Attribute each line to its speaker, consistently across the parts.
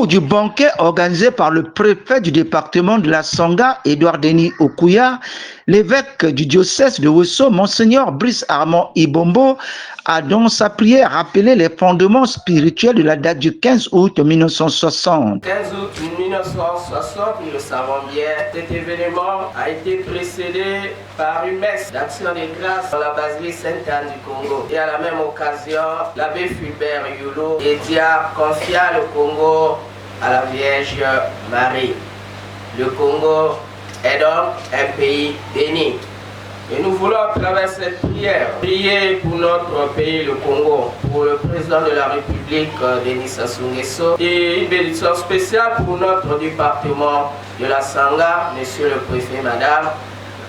Speaker 1: cours du banquet organisé par le préfet du département de la Sangha, Édouard Denis Okuya, l'évêque du diocèse de Ouesso, Monseigneur Brice Armand Ibombo, a dans sa prière rappelé les fondements spirituels de la date du 15 août 1960.
Speaker 2: 15 août 1960, nous le savons bien, cet événement a été précédé par une messe d'action de grâce dans la basilique Sainte-Anne du Congo. Et à la même occasion, l'abbé Fulbert Yolo Edia confia le Congo à la Vierge Marie. Le Congo est donc un pays béni. Et nous voulons à travers cette prière prier pour notre pays, le Congo, pour le président de la République, Denis Sassou Nguesso, et une bénédiction spéciale pour notre département de la Sangha, monsieur le préfet, madame,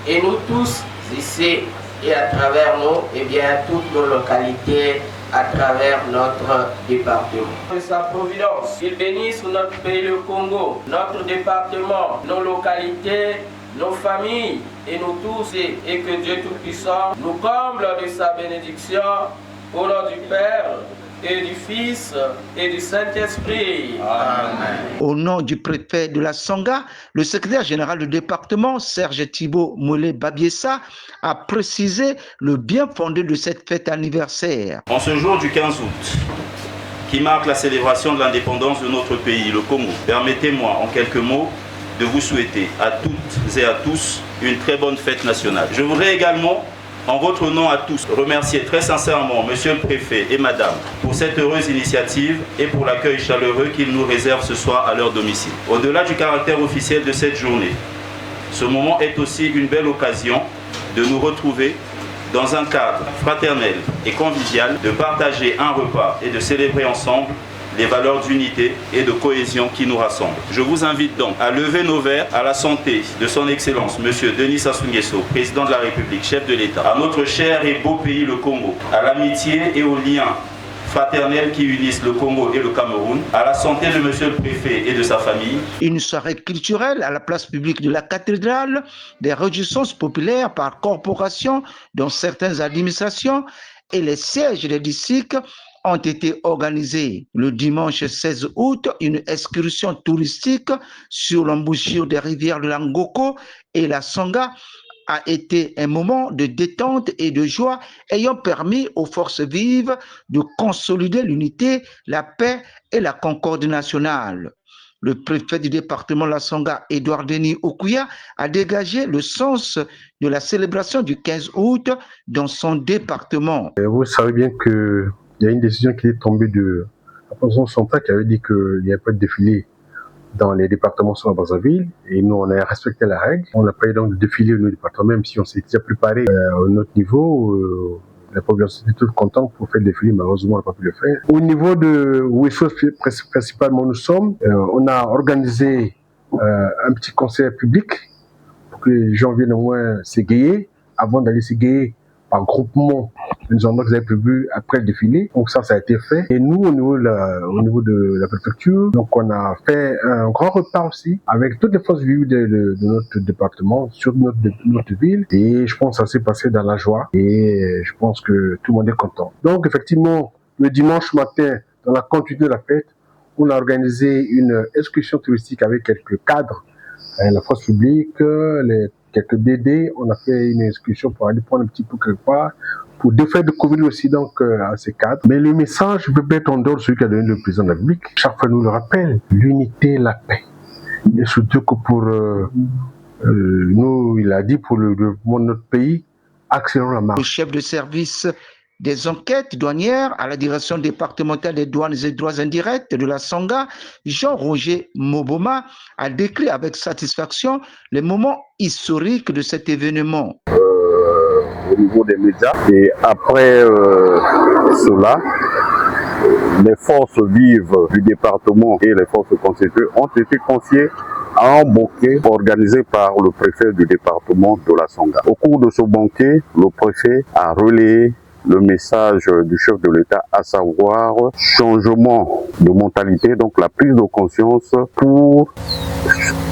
Speaker 2: et nous tous ici et à travers nous, et bien toutes nos localités à travers notre département. De sa providence, il bénisse notre pays, le Congo, notre département, nos localités, nos familles et nous tous, et que Dieu Tout-Puissant nous comble de sa bénédiction au nom du Père et du Fils et du Saint-Esprit. Amen.
Speaker 1: Au nom du préfet de la Sangha, le secrétaire général du département, Serge Thibault Mollet Babiessa, a précisé le bien fondé de cette fête anniversaire.
Speaker 3: En ce jour du 15 août, qui marque la célébration de l'indépendance de notre pays, le Congo, permettez-moi en quelques mots de vous souhaiter à toutes et à tous une très bonne fête nationale. Je voudrais également, en votre nom à tous, remercier très sincèrement Monsieur le Préfet et Madame pour cette heureuse initiative et pour l'accueil chaleureux qu'ils nous réservent ce soir à leur domicile. Au-delà du caractère officiel de cette journée, ce moment est aussi une belle occasion de nous retrouver dans un cadre fraternel et convivial, de partager un repas et de célébrer ensemble les valeurs d'unité et de cohésion qui nous rassemblent. Je vous invite donc à lever nos verres à la santé de son Excellence, Monsieur Denis Sassou Nguesso, Président de la République, chef de l'État, à notre cher et beau pays, le Congo, à l'amitié et aux liens fraternels qui unissent le Congo et le Cameroun, à la santé de Monsieur le Préfet et de sa famille.
Speaker 1: Une soirée culturelle à la place publique de la cathédrale, des réjouissances populaires par corporation dans certaines administrations et les sièges des districts ont été organisés. Le dimanche 16 août, une excursion touristique sur l'embouchure des rivières de l'Angoko et la Sangha a été un moment de détente et de joie ayant permis aux forces vives de consolider l'unité, la paix et la concorde nationale. Le préfet du département de la Sangha, Édouard Denis Okuya, a dégagé le sens de la célébration du 15 août dans son département.
Speaker 4: Vous savez bien qu'il y a une décision qui est tombée de la présidence centrale qui avait dit qu'il n'y avait pas de défilé dans les départements sur la Brazzaville, et nous on a respecté la règle. On n'a pas eu donc de défilé au département, même si on s'est déjà préparé à notre niveau. La population était toute contente pour faire le défilé, malheureusement on n'a pas pu le faire. Au niveau de Ouesso, principalement nous sommes, on a organisé un petit concert public pour que les gens viennent au moins s'égayer avant d'aller s'égayer par groupement. Nous avons prévu après le défilé, donc ça a été fait. Et nous, au niveau de la préfecture, donc on a fait un grand repas aussi avec toutes les forces vives de notre département, sur notre ville. Et je pense que ça s'est passé dans la joie. Et je pense que tout le monde est content. Donc effectivement, le dimanche matin, dans la continuité de la fête, on a organisé une excursion touristique avec quelques cadres, la force publique, quelques DD. On a fait une excursion pour aller prendre un petit peu quelque part, pour défaire de Covid aussi, donc à ces cadres. Mais le message peut être en dehors de celui qu'a donné le président de la République. Chaque fois nous le rappelle, l'unité, la paix. Et surtout que pour nous, il a dit pour le développement de notre pays, accélérons la marche.
Speaker 1: Le chef de service des enquêtes douanières à la direction départementale des douanes et droits indirects de la Sangha, Jean-Roger Moboma, a décrit avec satisfaction les moments historiques de cet événement.
Speaker 5: Au niveau des médias. Et après cela, les forces vives du département et les forces constituées ont été confiées à un banquet organisé par le préfet du département de la Sangha. Au cours de ce banquet, le préfet a relayé le message du chef de l'État, à savoir changement de mentalité, donc la prise de conscience pour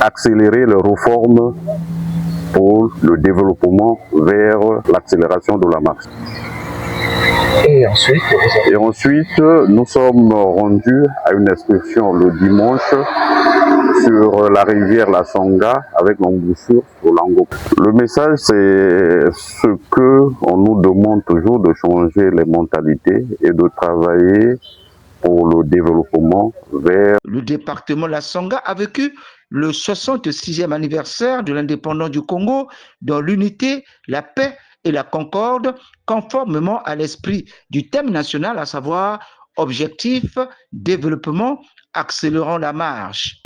Speaker 5: accélérer les réformes pour le développement vers l'accélération de la marche.
Speaker 4: Et ensuite, nous sommes rendus à une excursion le dimanche sur la rivière La Songa avec l'embouchure sur l'Ango. Le message, c'est ce que on nous demande toujours, de changer les mentalités et de travailler pour le développement vers...
Speaker 1: Le département La Songa a vécu le 66e anniversaire de l'indépendance du Congo dans l'unité, la paix et la concorde, conformément à l'esprit du thème national, à savoir objectif, développement, accélérant la marche.